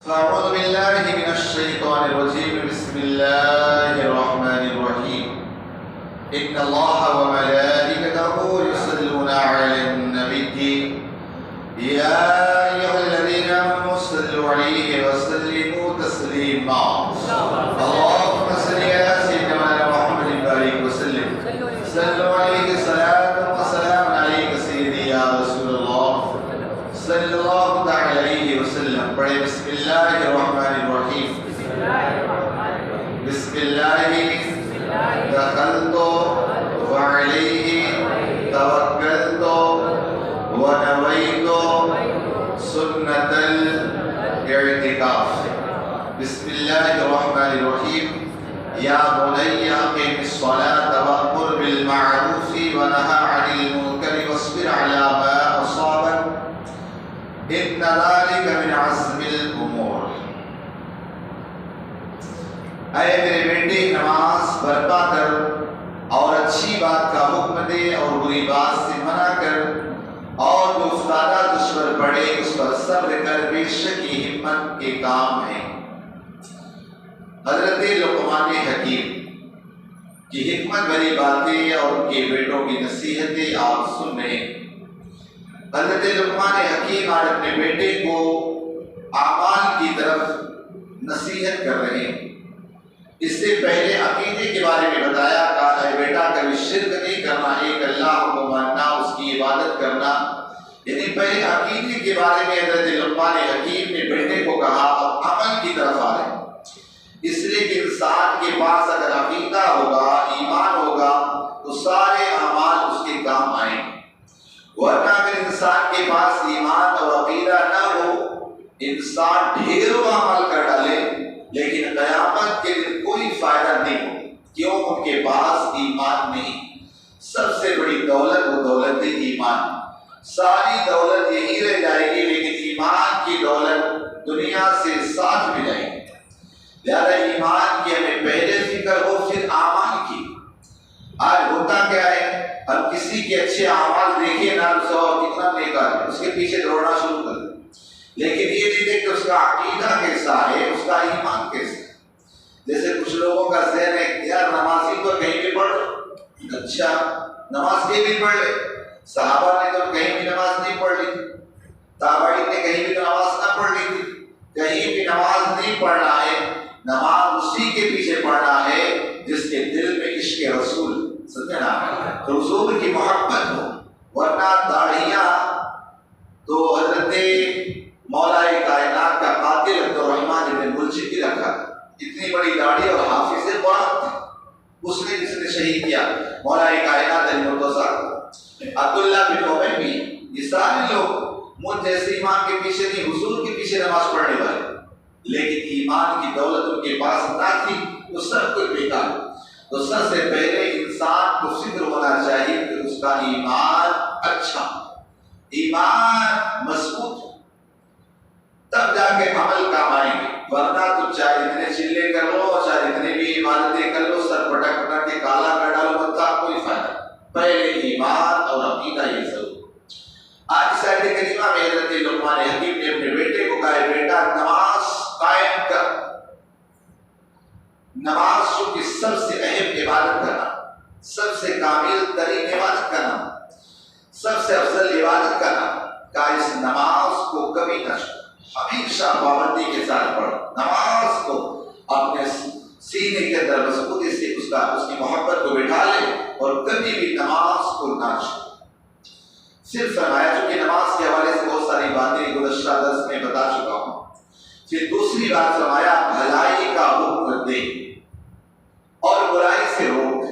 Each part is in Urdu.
أعوذ بالله من الشيطان الرجيم بسم الله الرحمن الرحيم إن الله وملائكته يصلون على النبي يا أيها الذين آمنوا صلوا عليه وسلموا تسليما اللهم صل على سيدنا محمد وبارك وسلم صلوا عليه صلاة وسلام عليك سيدي يا رسول الله صلی اللہ تعالی علیہ وسلم. پڑھے بسم اللہ الرحمن الرحیم. بسم اللہ دخلت وعلیہ توکلت ونویت سنت الاعتکاف. بسم اللہ الرحمن الرحیم. یا بنی اقم الصلاة وأمر بالمعروف ونهى عن المنکر واصبر على ما أصابك ان ذلك من عزم الامور. اے میرے بیٹے نماز برپا کر اور اچھی بات کا حکم دے اور بری بات سے منع کر اور جو افتادہ دشمن پڑے اس پر صبر کر، بے شک یہ ہمت کے کام ہے. حضرت لقمان حکیم کی حکمت بھری باتیں اور ان کے بیٹوں کی نصیحتیں آپ سن رہے ہیں. حضرت لقمان حکیم آج اپنے بیٹے کو اعمال کی طرف نصیحت کر رہے ہیں. اس سے پہلے عقیدے کے بارے میں بتایا، کہا اے بیٹا کبھی شرک نہیں کرنا، ایک اللہ کو ماننا، اس کی عبادت کرنا. یعنی پہلے عقیدے کے بارے میں حضرت لقمان حکیم نے بیٹے کو کہا، اب عمل کی طرف آ رہے ہیں. اس لیے کہ انسان کے پاس اگر عقیدہ ہوگا، ایمان ہوگا تو سارے اعمال اس کے کام آئیں. ورنہ اگر انسان کے پاس ایمان اور عقیدہ نہ ہو، انسان ڈھیروں عمل کر ڈالے لیکن قیامت کے دن کوئی فائدہ نہیں ہو. کیوں؟ ان کے پاس ایمان نہیں. سب سے بڑی دولت وہ دولت ایمان. ساری دولت یہی رہ جائے گی لیکن ایمان کی دولت دنیا سے ساتھ بھی جائے گی. لہذا ایمان کی ہمیں پہلے فکر ہو، پھر اعمال کی. آج ہوتا کیا ہے، ہم کسی کے اچھے اعمال دیکھیں نہ اسے اور کتنا نیکار ہے، اس کے پیچھے دوڑنا شروع کر دیں، لیکن یہ نہیں دیکھتے اس کا عقیدہ کیسا ہے، اس کا ایمان کیسا ہے. جیسے کچھ لوگوں کا ذہن ہے یار نمازی تو کہیں بھی پڑھ لے. اچھا نماز کہیں بھی پڑھ لے. صحابہ نے تو کہیں بھی نماز نہیں پڑھ لی تھی، تابعین نے کہیں بھی نماز نہ پڑھ لی تھی. کہیں بھی نماز نہیں پڑھنا ہے. نماز اسی کے پیچھے پڑھنا ہے جس کے دل میں عشق رسول سمجھنا رسول کی محبت ہو. ورنہ داڑھیاں تو حضرت مولا کائنات کا قاتل عبد الرحمن بن ملجم کی رکھا. اتنی بڑی داڑھی اور حافظ قرآن تھا. اس نے جس نے شہید کیا مولا کائنات علی مرتضیٰ، عبداللہ بن عمر بھی، یہ سارے لوگ مجھ جیسے ایمان کے پیچھے نہیں، حضور کے پیچھے نماز پڑھنے والے، لیکن ایمان کی دولت ان کے پاس نہ تھی، وہ سب کچھ بیکار. تو سب سے پہلے انسان کو فکر ہونا چاہیے کہ اس کا ایمان اچھا، ایمان مضبوط ہو، تب جا کے عمل کام آئیں گے. ورنہ تو چاہے اتنے چلے کر لو اور چاہے اتنے بھی عبادتیں کر لو، سر پٹک پٹک کے کالا کر ڈالو، بتا کوئی فائدہ. پہلے ایمان اور عقیدہ یہ ضرور. آج اس آیت کریمہ میں حضرت لقمان حکیم نے اپنے بیٹے کو کہا بیٹا نماز قائم کر. نماز کی سب سے اہم عبادت کرنا، سب سے کامل ترین عبادت کرنا، سب سے افضل عبادت کرنا. کہ اس نماز کو کبھی نہ چھوڑ، ہمیشہ پابندی کے ساتھ پڑھو. نماز کو اپنے سینے کے اندر مضبوطی سے اس کی محبت کو بٹھا لے اور کبھی بھی نماز کو نہ چھوڑ. صرف فرمایا چونکہ نماز کے حوالے سے بہت ساری باتیں گزشتہ درس میں بتا چکا ہوں. پھر دوسری بات فرمایا بھلائی کا حکم دے اور برائی سے روک.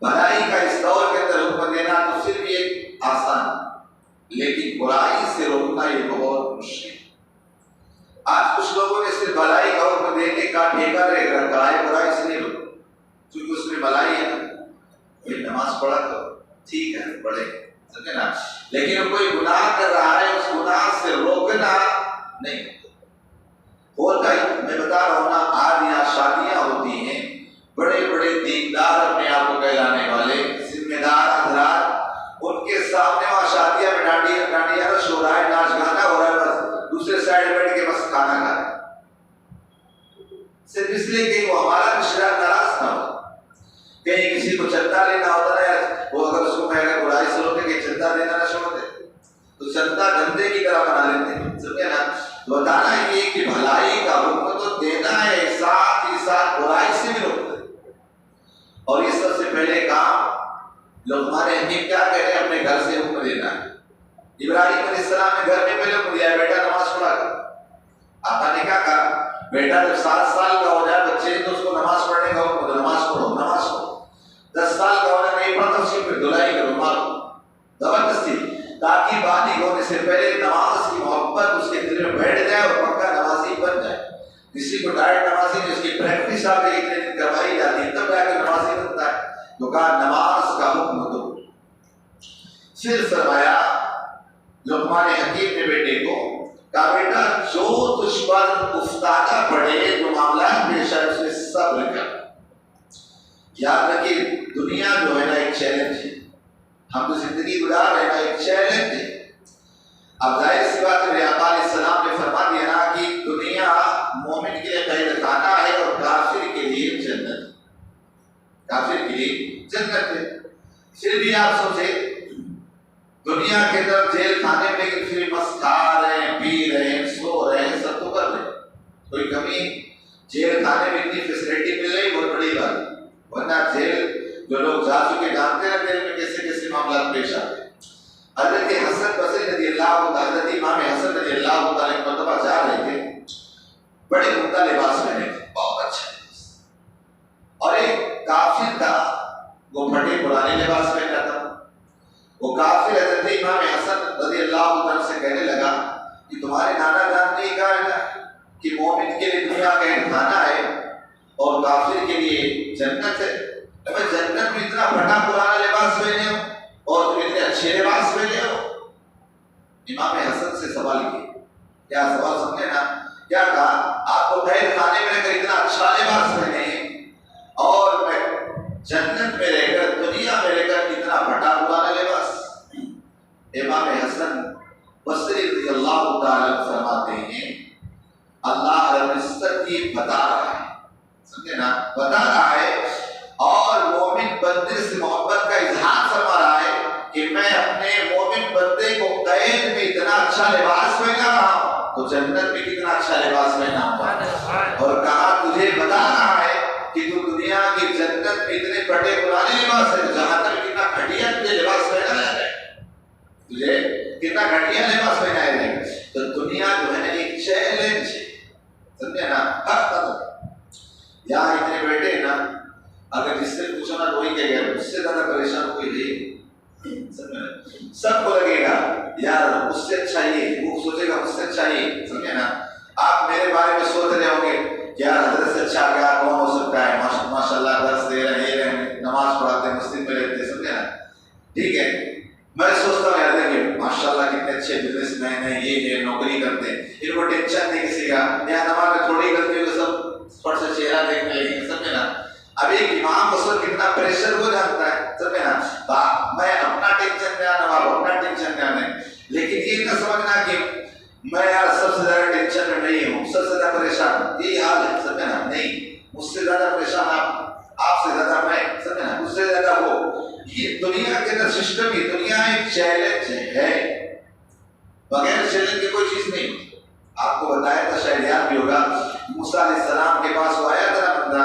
بھلائی کا اس دور کے اندر حکم دینا تو پھر بھی ایک آسان، لیکن برائی سے روکنا یہ بہت مشکل. آج کچھ لوگوں نے صرف بھلائی کا حکم دینے کا ٹھیکہ رکھا ہے، برائی سے نہیں روکا کیونکہ اس میں بھلائی ہے. کوئی نماز پڑھا تو ٹھیک ہے پڑھے نا، لیکن کوئی گناہ کر رہا ہے اس گناہ سے روکنا نہیں ہوتا. میں بتا رہا ہوں نا، آج یہاں شادیاں ہوتی ہیں، بڑے بڑے دیندار اپنے آپ کو کہلانے والے ذمہ دار حضرات، ان کے سامنے وہاں شادیاں میں ڈانڈیا رش ہو رہا ہے، ناچ گانا ہو رہا ہے، بس دوسرے سائڈ بیٹھ کے بس کھانا کھا رہے ہیں، صرف اس لیے کہ وہ ہمارا رشتہ دار ناراض نہ ہو۔ کہیں کسی کو چندہ لینا ہوتا ہے، وہ اگر اس کو میں اگر برائی سے ہوتے کہ چندہ دینا نہ چھوڑ دے تو چندہ دھندے کی طرح بنا لیتے ہیں، سمجھے نا؟ بتانا یہ کہ بھلائی کا حکم تو دینا ہے، ساتھ ہی ساتھ برائی سے بھی روکنا ہے۔ اور اس سب سے پہلے کام لقمان حکیم کیا کہہ رہے ہیں؟ اپنے گھر سے حکم دینا ہے۔ ابراہیم علیہ السلام نے گھر میں پہلے حکم دیا ہے، بیٹا نماز پڑھا کر۔ آقا نے کیا کہا؟ بیٹا جب 7 سال کا ہو جائے بچے تو اس کو نماز پڑھنے کا حکم دو، نماز پڑھو نماز پڑھو۔ 10 سال کا ہونا نہیں پڑھتا اس کی دھلائی کرو، مارو زبردستی، تاکہ بالغ ہونے سے پہلے نماز کی محبت اس کے دل میں بیٹھ جائے اور پکا نمازی بن جائے۔ کسی کو ڈائریکٹ نمازی نہیں، اس کی پریکٹس آ گئی اتنے دن کروائی جاتی ہے تب جا کے نمازی بنتا ہے۔ تو کہا نماز کا حکم دو۔ پھر فرمایا لقمان حکیم نے بیٹے کو کہا بیٹا جو تجھ پر افتادہ پڑے، جو معاملات پیش آئے اس میں صبر کر۔ یاد رکھیے دنیا جو ہے نا ایک چیلنج ہے، ہم تو زندگی گزار رہے نا ایک چیلنج ہے۔ اب ظاہر سی بات ہے، آقا علیہ السلام نے فرما دیا نا کہ دنیا مومن کے لیے قید خانہ ہے اور کافر کے لیے جنت، کافر کے لیے جنت ہے۔ پھر بھی آپ سوچے دنیا کے اندر جیل خانے میں، لیکن پھر بس کھا رہے ہیں، پی رہے ہیں، سو رہے ہیں، سب تو کر رہے ہیں، کوئی کمی؟ جیل خانے میں اتنی فیسلٹی مل رہی بہت بڑی بات، ورنہ جیل جو لوگ جا چکے جانتے ہیں جیل میں کیسے کیسے معاملات پیش آتے ہیں۔ حضرت حسن بصری رضی اللہ عنہ، حضرت امام حسن رضی اللہ عنہ ایک مرتبہ جا رہے تھے، بڑے عمدہ لباس پہنے تھے، بہت اچھا لباس، اور ایک کافر تھا وہ پھٹے پرانے لباس پہنا تھا۔ وہ کافر حضرت امام حسن رضی اللہ عنہ سے کہنے لگا کہ تمہارے نانا جان نے کہا ہے نا کہ مومن کے لیے دنیا کا ایک کھانا ہے اور کافر کے لیے جنت ہے، تمہیں جنت میں اتنا پھٹا پرانا لباس پہنے ہو اور تم اتنے اچھے لباس پہنے ہو۔ امام حسن سے سوال کیا، کیا سوال سمجھے نا؟ کیا کہا؟ آپ کو قید خانے میں رہ کر اتنا اچھا لباس پہنے اور میں جنت میں رہ کر دنیا میں رہ کر اتنا پھٹا پرانا لباس۔ امام حسن بصری رضی اللہ تعالیٰ فرماتے ہیں اللہ رب العزت یہ بتا رہا ہے، سمجھے نا؟ بتا رہا ہے اور مومن بندے سے محبت کا اظہار فرما رہا ہے کہ میں اپنے مومن بندے کو قید میں اتنا اچھا لباس پہنا رہا ہوں تو جنت میں کتنا اچھا لباس پہنا ہوں۔ اور کہا تجھے بتا رہا ہے کہ تو دنیا کی جنت میں اتنے بڑے پرانے لباس ہے، جہاں تک کتنا گھٹیا تجھے لباس پہنا جائے، تجھے کتنا گھٹیا لباس پہنایا جائے۔ تو دنیا جو ہے نا ایک چیلنج ہے، سمجھے نا؟ ہر طرح یہاں اتنے بیٹے نا، اگر جس سے پوچھو نا وہی کہے گا اس سے زیادہ پریشان کوئی نہیں، سب کو لگے گا یار اس سے اچھا یہ، وہ سوچے گا اس سے اچھا یہ، سمجھے نا؟ آپ میرے بارے میں سوچ رہے ہوں گے یار حضرت سے اچھا کیا کون ہو سکتا ہے، ماشاء اللہ درس دے رہے ہیں، یہ رہے نماز پڑھاتے ہیں، مسجد میں رہتے ہیں، سمجھے نا؟ ٹھیک ہے، میں سوچتا ہوں یار دیکھیں ماشاء اللہ کتنے اچھے بزنس مین ہیں، یہ نوکری کرتے ہیں، ان کو ٹینشن نہیں کسی کا، یہاں نماز میں تھوڑی غلطی ہو سب فٹ سے چہرہ دیکھنے لگیں، سمجھے نا؟ اب ایک امام اس وقت کتنا پریشر ہو جاتا ہے، سمجھے نا؟ میں اپنا ٹینشن میں آنا والوں اپنا ٹینشن میں آنا، لیکن یہ نہ سمجھنا کہ میں یار سب سے زیادہ ٹینشن میں نہیں ہوں، سب سے زیادہ پریشان ہوں، یہ حال ہے، سمجھے نا؟ نہیں، مجھ سے زیادہ پریشان آپ سے زیادہ میں، سمجھے نا؟ اس سے زیادہ وہ، یہ دنیا کے اندر سسٹم ہی، دنیا ایک چیلنج ہے، بغیر چیلنج کی کوئی چیز نہیں ہوتی۔ آپ کو بتایا تھا شاید یاد بھی ہوگا، موسیٰ علیہ السلام کے پاس وہ آیا تھا بندہ،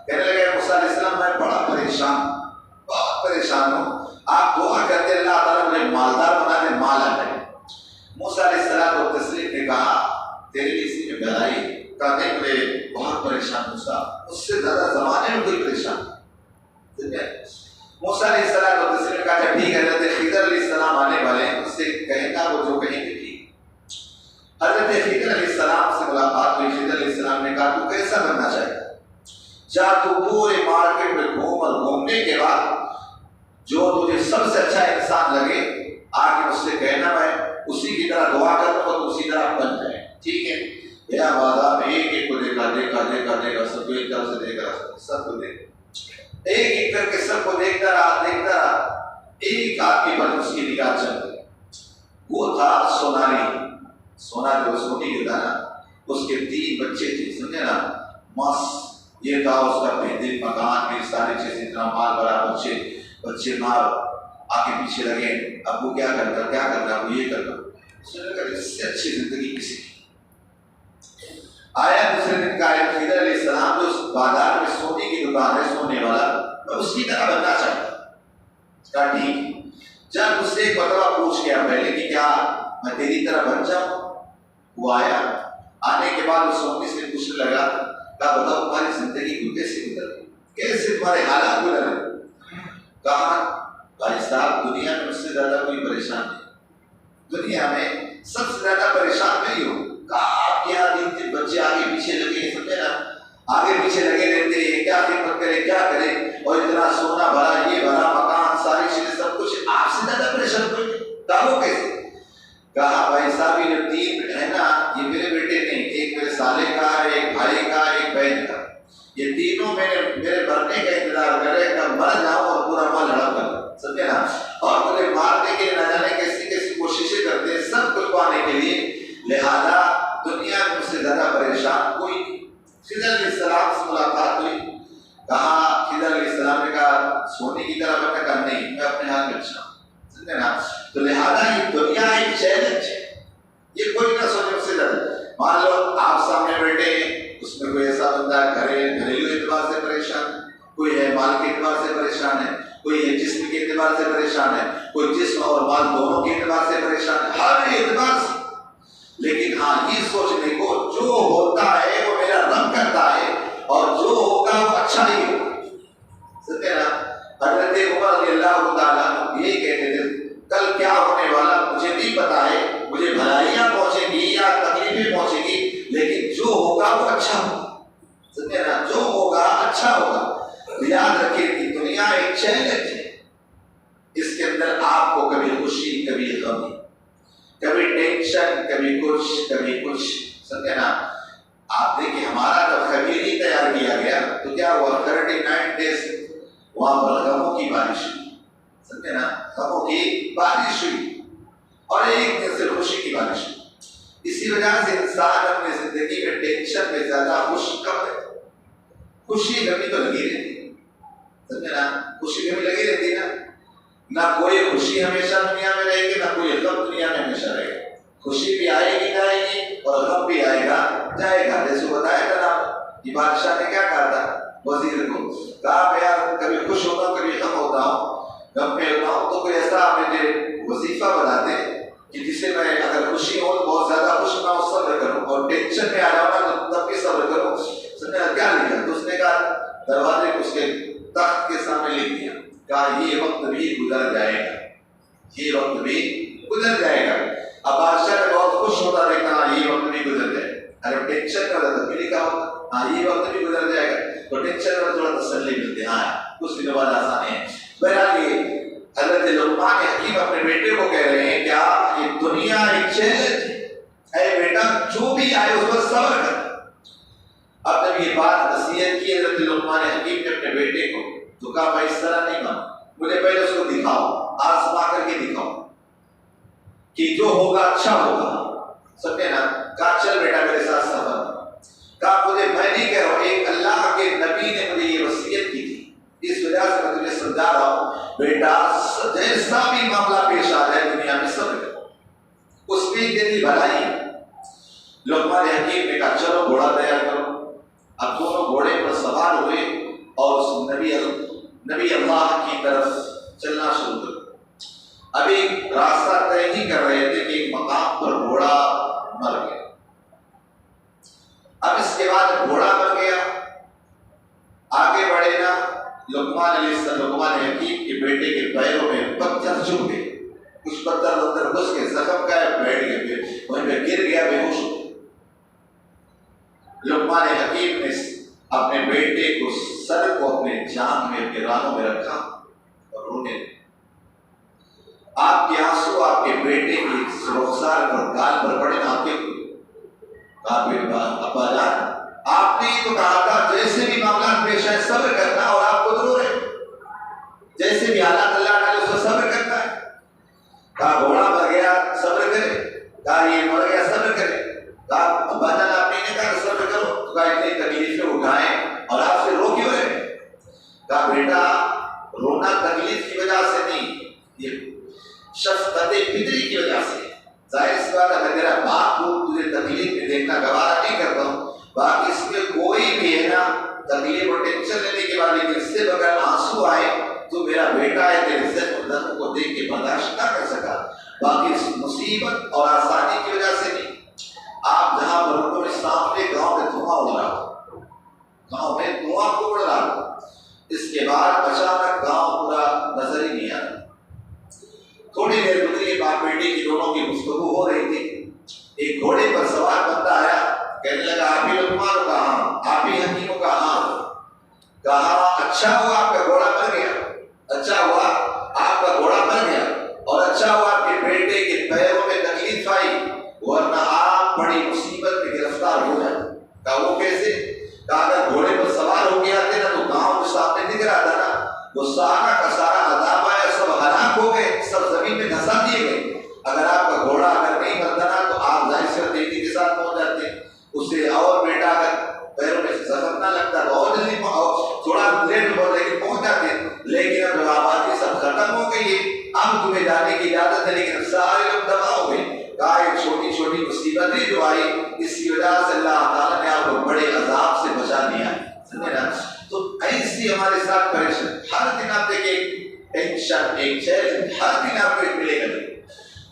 کہنے لگا موسیٰ علیہ السلام میں بڑا پریشان، بہت پریشان ہوں، آپ دعا کرتے اللہ تعالیٰ مجھے مالدار بنا دے، مال آ جائے۔ موسیٰ علیہ السلام کو تسلیم نے کہا تیرے لیے اسی میں بھلائی، کہا نہیں میں بہت پریشان موسیٰ، اس سے زیادہ زمانے میں کوئی پریشان نہیں۔ موسیٰ علیہ السلام کو تسلیم نے کہا ٹھیک ہے، حضرت خضر علیہ السلام آنے والے ہیں، اس سے کہنا وہ جو کہیں گے ٹھیک۔ حضرت خضر علیہ السلام سے ملاقات ہوئی، خضر علیہ السلام نے کہا تو کیسا بننا چاہتا ہے؟ جا تو پورے مارکیٹ میں گھوم اور گھومنے کے بعد جو تجھے سب سے اچھا انسان لگے آگے اس سے کہنا میں اسی کی طرح دعا کروں گا تو اسی طرح بن جائے، ٹھیک ہے؟ میرا بازار میں ایک ایک کو دیکھا سب کو ایک طرف سے دیکھا، سب کو دیکھا، ایک ایک کر کے سب کو دیکھتا رہا، ایک آدمی پر اس کی نگاہ چل گئی، وہ تھا سونا جو سونی جو تھا نا، اس کے 3 بچے تھے، سمجھے نا، مست یہ تھا اس کا بہترین مکان بھی، ساری چیزیں، اتنا مال بڑا، بچے ماں آگے پیچھے لگے، ابو کیا کرتا وہ یہ کرتا، اس سے اچھی زندگی کسی کی۔ آیا دوسرے دن کا خضر علیہ السلام جو اس بازار میں سونے کی دکان ہے، سونے والا، میں اس کی طرح بننا چاہتا ہوں۔ کہا ٹھیک۔ جب اس سے ایک مرتبہ پوچھ گیا پہلے کہ کیا میں تیری طرح بن جاؤں؟ وہ آیا، آنے کے بعد اس سونے سے پوچھنے لگا، کہا بتاؤ تمہاری زندگی کیسے گزر، کیسے تمہارے حالات گزرے؟ کہا بھائی صاحب دنیا میں مجھ سے زیادہ کوئی پریشان نہیں، دنیا میں سب سے زیادہ پریشان نہیں ہوں۔ کہا کیا دن بچے آگے پیچھے لگے، سمجھے نا، آگے پیچھے لگے رہتے ہیں، کیا خدمت کرے کیا کرے، اور اتنا سونا بھرا، یہ بھرا، مکان، ساری چیزیں، سب کچھ، آپ سے زیادہ پریشان کوئی نہیں، کہا کیسے؟ کہا بھائی صاحب یہ جو 3 ہے نا، یہ میرے بیٹے نہیں، ایک میرے سالے کا، ایک بھائی کا، ایک بہن کا، یہ تینوں میرے مرنے کا انتظار کر رہے کہ مر جاؤں اور پورا مال ہڑپ کر، سمجھے نا، اور مجھے مارنے کے نہ جانے کیسی کیسی کوششیں کرتے ہیں سب کچھ پانے کے لیے، لہذا دنیا میں مجھ سے زیادہ پریشان کوئی نہیں۔ خضر علیہ السلام سے ملاقات ہوئی، کہا خضر علیہ السلام نے کہا سونے کی طرح بننا، کہا نہیں میں اپنے ہاتھ میں اچھا ہوں، سمجھے نا، تو لہذا یہ دنیا ایک چیلنج ہے، یہ کوئی نہ سوچے اس سے زیادہ۔ مان لو آپ سامنے بیٹھے ہیں، اس میں کوئی ایسا بندہ گھریلو اعتبار سے پریشان ہے، کوئی ہے مال کے اعتبار سے پریشان ہے، کوئی ہے جسم کے اعتبار سے پریشان ہے، کوئی جسم اور مال دونوں کے اعتبار سے پریشان ہے، ہر اعتبار سے، لیکن ہاں یہ سوچنے کو جو ہوتا ہے وہ میرا رب کرتا ہے، اور جو ہوگا وہ اچھا ہی ہوگا، سمجھے نا۔ حضرت عمر رضی اللہ تعالیٰ یہی کہتے تھے کل کیا ہونے والا مجھے نہیں پتا ہے، مجھے بھلائیاں پہنچیں گی یا تکلیفیں پہنچیں گی، لیکن جو ہوگا وہ اچھا ہوگا، سمجھے نا، جو ہوگا اچھا ہوگا۔ یاد رکھیں کہ دنیا ایک چیلنج ہے، اس کے اندر آپ کو کبھی خوشی کبھی غم، کبھی ٹینشن، کبھی کچھ، سمجھے نا۔ آپ دیکھیں ہمارا جب خبیر ہی تیار کیا گیا تو کیا ہوا، 39 ڈیز وہاں پر غموں کی بارش ہوئی، سمجھے نا، غموں کی بارش ہوئی، اور ایک دن سے خوشی کی بارش ہوئی۔ اسی وجہ سے انسان اپنی زندگی میں ٹینشن میں زیادہ خوش کم ہے، خوشی غمی تو لگی رہتی ہے، سمجھے نا، خوشی غمی لگی رہتی ہے نا، نہ کوئی خوشی ہمیشہ دنیا میں رہے گی، نہ کوئی غم دنیا میں ہمیشہ رہے گا، خوشی بھی آئے گی جائے گی، اور غم بھی آئے گا جائے گا۔ جیسے بتایا تھا نا کہ بادشاہ نے کیا کہا تھا وزیر کو، کہا یار کبھی خوش ہوتا ہوں کبھی غم ہوتا ہوں، غم میں ہوتا ہوں تو کوئی ایسا مجھے وظیفہ بنا دے کہ جسے میں اگر خوشی ہو تو بہت زیادہ خوش نہ ہو، صبر کروں، اور ٹینشن میں آ جاؤں گا تو تب بھی صبر کروں۔ سمجھے کیا لکھا تو اس نے کہا دروازے کو اس کے تخت کے سامنے لکھ دیا، کہا یہ وقت بھی گزر جائے گا، یہ وقت بھی گزر جائے گا۔ اب بادشاہ نے بہت خوش ہوتا دیکھا یہ وقت بھی گزر جائے گا، اگر ٹینشن کا تب بھی لکھا ہوتا ہاں یہ وقت بھی گزر جائے گا تو ٹینشن میں تھوڑا تسلی ملتی ہے، ہاں کچھ دنوں بعد آسانی ہے۔ بہرحال یہ حضرت لقمان حکیم اپنے بیٹے کو کہہ رہے ہیں کیا یہ دنیا ایک چیلنج ہے، اے بیٹا جو بھی آئے اس پر صبر کر۔ اب جب یہ بات نصیحت کی حضرت لقمان حکیم نے اپنے بیٹے کو تو کہا بھائی اس طرح نہیں مانا، مجھے پہلے اس کو دکھاؤ، آزما کر کے دکھاؤ کہ جو ہوگا اچھا ہوگا، سمجھے نا۔ کہا چل بیٹا میرے ساتھ سفر، کہا مجھے میں نہیں کہہ رہا ہوں، ایک اللہ کے نبی نے مجھے یہ وصیت کی تھی، اس وجہ سے میں تجھے سمجھا رہا ہوں بیٹا جیسا بھی معاملہ پیش آ جائے دنیا میں صبر کرو، اس میں تیری بھلائی ہے۔ لقمان حکیم نے کہا چلو گھوڑا تیار کرو۔ اب دونوں گھوڑے پر سوار ہوئے اور اس نبی اللہ کی طرف چلنا شروع کر۔ ابھی راستہ طے نہیں کر رہے تھے کہ ایک مقام پر گھوڑا مر گیا۔ اب اس کے بعد گھوڑا مر گیا، آگے بڑھے نا، لقمان حکیم کے بیٹے کے پیروں میں پتھر چبھ گئے، کچھ پتھر گھس کے زخم کا بیٹھ گئے، وہیں پہ گر گیا بے ہوش۔ لقمان حکیم نے اپنے بیٹے کو سر کو اپنے جان میں اپنے رانوں میں رکھا اور رونے لگا۔ آپ کے آنسو آپ کے بیٹے کی رخسار پر گال پر پڑے نا، آپ کے ابا جان آپ نے تو کہا تھا جیسے بھی معاملات پیش آئے صبر کرنا، اور آپ کو ضرور ہے جیسے بھی حالات اللہ ڈالے اس کو صبر کرنا ہے۔ کہا گھوڑا مر گیا صبر کرے، کہا یہ مر گیا صبر کرے، کہا ابا جان آپ نے کہا اتنی تکلیفیں اٹھائیں اور آپ سے رو کیوں رہے؟ کہا بیٹا رونا تکلیف کی وجہ سے نہیں، یہ شفقت فطری کی وجہ سے۔ ظاہر سی بات ہے میں تیرا باپ کو تجھے تکلیف میں دیکھنا گوارا نہیں کرتا ہوں، باقی اس میں کوئی بھی ہے نا تکلیف اور ٹینشن لینے کے بعد لیکن اس سے بغیر آنسو آئے تو میرا بیٹا ہے تیرے زخم کو دیکھ کے برداشت نہ کر سکا، باقی اس مصیبت اور آسانی کی وجہ سے نہیں۔ آپ جہاں برتوں میں سامنے گاؤں میں دھواں اڑ رہا تھا، گاؤں میں دھواں کو اڑ رہا تھا، اس کے بعد اچانک گاؤں پورا نظر ہی نہیں آیا۔ تھوڑی دیر گزری باپ بیٹے کی دونوں کی گفتگو ہو رہی تھی، ایک گھوڑے پر سوار بندہ آیا، کہنے لگا آپ ہی لقمان کا ہاں، آپ ہی حکیموں کا ہاں۔ کہا اچھا ہوا آپ کا گھوڑا مر گیا، اچھا ہوا آپ کا گھوڑا مر گیا، اور اچھا ہوا آپ کے بیٹے کے پیروں میں تکلیف آئی، ورنہ آپ بڑی مصیبت میں گرفتار ہو جائے۔ کہا وہ کیسے؟ کہا اگر گھوڑے پر سوار ہو گیا تھے نا تو گاؤں کے سامنے دکھ رہا تھا نا، وہ سارا کا سارا عذاب آیا، سب ہلاک ہو گئے، سب زمین میں دھسا دیے گئے۔ اگر آپ کا گھوڑا اگر نہیں مرتا نا تو آپ ظاہر سے تیزی کے ساتھ پہنچ جاتے، اسے اور بیٹا اگر پیروں میں زخم نہ لگتا تو اور جلدی تھوڑا لیٹ ہو لیکن پہنچ جاتے، لیکن اب جو آبادی سب ختم ہو گئی ہے، اب تمہیں جانے کی اجازت ہے، لیکن سارے لوگ تباہ ہو گئے۔ کہا ایک چھوٹی چھوٹی مصیبتیں جو آئی اس کی وجہ سے اللہ تعالیٰ نے آپ کو بڑے عذاب سے بچا لیا، سمجھے نا؟ تو ایسی ہمارے ساتھ پریشان، ہر دن آپ دیکھیں ٹینشن، ایک چیلنج ہر دن آپ کو ملے گا۔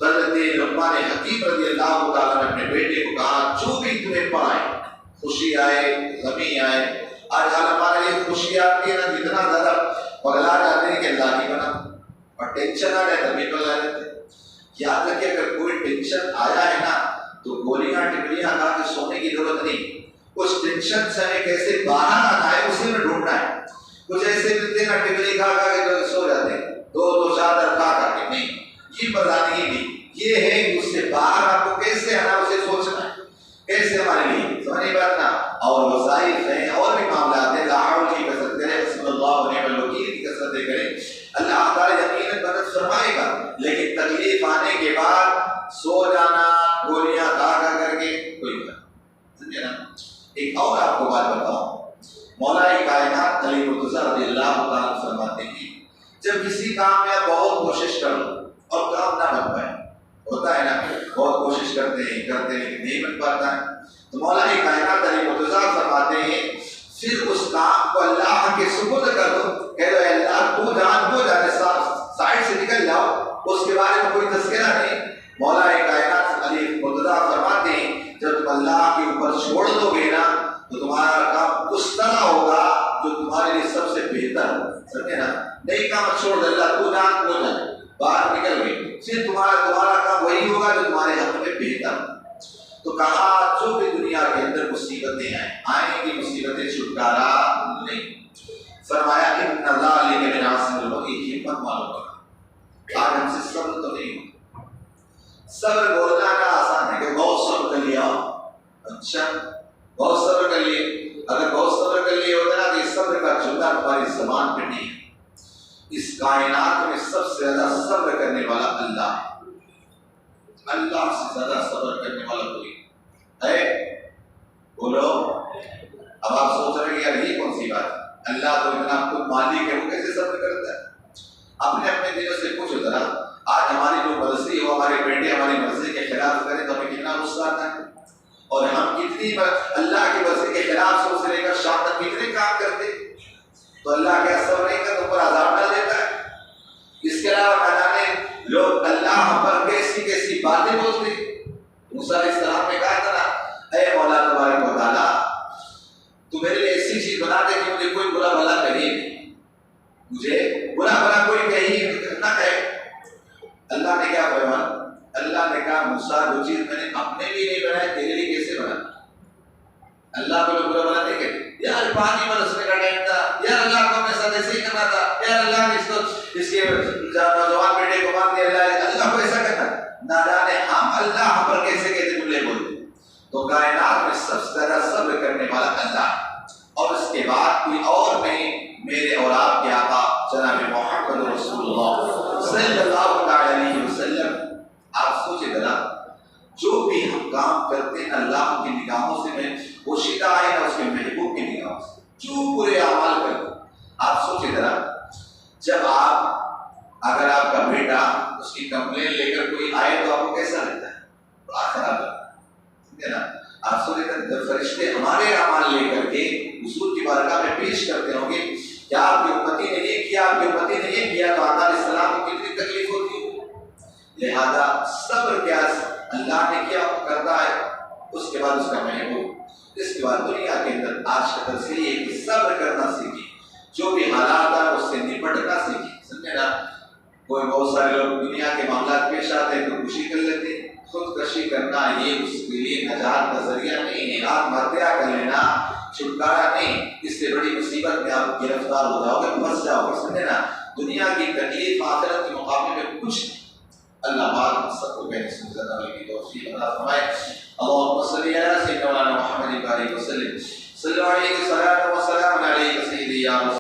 حضرت لقمان حکیم رضی اللہ تعالیٰ نے اپنے بیٹے کو کہا جو بھی تمہیں پائے، خوشی آئے غمی آئے، آج حال ہمارے لیے خوشی آتی ہے نا جتنا زیادہ پگلا جاتے ہیں کہ اللہ کی بنا، اور ٹینشن آ جائے تبھی پگلا جاتے ہیں۔ یاد رکھیں اگر کوئی ٹینشن آیا ہے نا تو گولیاں ٹکڑیاں کھا کے سونے کی ضرورت نہیں، اس ٹینشن سے ہمیں کیسے باہر آنا ہے اسی میں ڈھونڈنا ہے۔ کچھ ایسے ملتے ہیں نا ٹکڑی کھا کھا کے جو سو جاتے ہیں، دو چادر کھا کھا کے، نہیں یہ بردانی نہیں، یہ ہے کہ اس سے باہر آپ کو کیسے آنا اسے سوچنا ہے، کیسے ہمارے لیے سمجھے بات نا۔ اور وظائف ہیں اور بھی معاملات ہیں، لاحول کی کثرت کریں، بسم اللہ ونعم الوکیل کی کثرتیں کریں، اللہ تعالیٰ یقیناً مدد فرمائے گا۔ لیکن تکلیف آنے کے بعد سو جانا گولیاں کھا کھا کر کے کوئی بات سمجھے نا۔ ایک اور آپ کو بات بتاؤں، مولا کائنات علی مرتضیٰ رضی اللہ تعالیٰ فرماتے ہیں جب کسی کام میں آپ بہت کوشش کرو اور کام نہ بن پائے، ہوتا ہے نا بہت کوشش کرتے ہیں لیکن نہیں بن پاتا ہے، تو مولا کائنات علی مرتضیٰ فرماتے ہیں پھر اس کام کو اللہ کے سپرد کر دو، کہہ دو اے اللہ تو جانے سائڈ سے نکل جاؤ، اس کے بارے میں کوئی تذکرہ نہیں۔ مولا کائنات علی مرتضیٰ فرماتے ہیں جب تم اللہ کے اوپر چھوڑ دو گے نا تو تمہارا کام اس طرح ہوگا جو تمہارے لیے سب سے بہتر ہو، سمجھے نا۔ نہیں کام چھوڑ دو، اللہ تو جانے باہر نکل گئے، پھر تمہارا کام وہی ہوگا جو تمہارے حق میں بہتر ہو۔ تو کہا جو بھی دنیا کے اندر مصیبتیں آئیں گی مصیبتیں چھٹکارا نہیں، فرمایا ان ذالک من عزم الامور، ہمت معلوم کرنا آج ہم سے صبر تو نہیں ہو۔ صبر بولنا کا آسان ہے کہ بہت صبر کر لیا، اچھا بہت صبر کر لیے، اگر بہت صبر کر لیے ہوتا نا تو اس صبر کا جملہ تمہاری زبان پہ نہیں ہے۔ اس کائنات میں سب سے زیادہ صبر کرنے والا اللہ ہے، اللہ سے زیادہ صبر کرنے والا کوئی ہے؟ بولو۔ اب آپ سوچ رہے ہیں یار یہ کون سی بات ہے، اللہ تو اتنا خود مالک ہے وہ کیسے صبر کرتا ہے؟ اپنے دلوں سے پوچھو ذرا، آج ہماری جو مرضی ہو، ہمارے بیٹے ہماری مرضی کے خلاف کریں تو ہمیں کتنا غصہ آتا ہے، اور ہم کتنی اللہ کی مرضی کے خلاف صبح سے لے کر شام تک کتنے کام کرتے، تو اللہ کیا صبر نہیں کرتا، اوپر عذاب ڈال دیتا ہے۔ اس کے علاوہ میدانے لوگ اللہ پر کیسی کیسی باتیں بولتے۔ موسیٰ علیہ السلام نے کہا تھا نا اے مولا تبارک و تعالیٰ تو میرے لیے ایسی چیز بنا دے کہ مجھے کوئی برا بھلا کہے، مجھے برا بھلا کوئی کہی نہ کہے۔ اللہ نے کیا فرمایا؟ اللہ نے کہا موسیٰ جو چیز میں نے اپنے لیے نہیں بنائی تیرے لیے کیسے بنا؟ اللہ کو برا بھلا نہیں کہے، یار پانی برسنے کا ٹائم تھا، یار اللہ کو اپنے ساتھ ایسے ہی کرنا تھا، یار اللہ نے اس کے نوجوان بیٹے کو مان دیا، اللہ کو ایسا کرنا، نہ جانے ہم اللہ پر کیسے کیسے جملے بولتے۔ تو کائنات میں سب سے زیادہ صبر کرنے والا اللہ ہے، اور اس کے بعد کوئی اور نہیں، میرے اور آپ کے آقا جناب محمد رسول اللہ صلی اللہ علیہ وسلم۔ آپ سوچے ذرا جو بھی ہم کام کرتے ہیں اللہ کی نگاہوں سے میں وہ پوشیدہ آئے نہ اس کے محبوب کی نگاہوں سے، جو برے اعمال کرتے۔ آپ سوچیں ذرا، جب اگر آپ کا بیٹا اس کی کمپلین لے کر کوئی آئے تو آپ کو کیسا لگتا ہے؟ بڑا خراب لگتا ہے نا۔ آپ سوچیں جب فرشتے ہمارے اعمال لے کر کے حضور کی بارگاہ میں پیش کرتے ہوں گے، کیا آپ کی امتی نے یہ کیا، آپ کی امتی نے یہ کیا، تو آقا علیہ السلام کو کتنی تکلیف ہوتی ہے۔ لہذا صبر کیا اللہ نے کیا کرتا ہے، اس کے بعد اس کا محبوب، اس کے بعد دنیا کے اندر آج کا درس یہ ہے کہ صبر کرنا سیکھیں، جو بھی حالات ہیں اس سے نپٹنا سیکھیں۔ سمجھے نا، کوئی بہت سارے لوگ دنیا کے معاملات پیش آتے ہیں تو خوشی کر لیتے ہیں، خودکشی کرنا یہ اس کے لیے نجات کا ذریعہ نہیں ہے، آتم ہتیا کر لینا چھٹکارا نہیں، اس سے بڑی مصیبت میں آپ گرفتار ہو جاؤ گے، پھنس جاؤ گے۔ سمجھے نا، دنیا کی تکلیف آخرت کے مقابلے میں کچھ نہیں۔ اللہ پاک ہم سب کو کہنے سے زیادہ عمل کی توفیق عطا فرمائے۔ اللهم صل على سيدنا محمد وعلى اله وسلم صلى الله عليه وسلم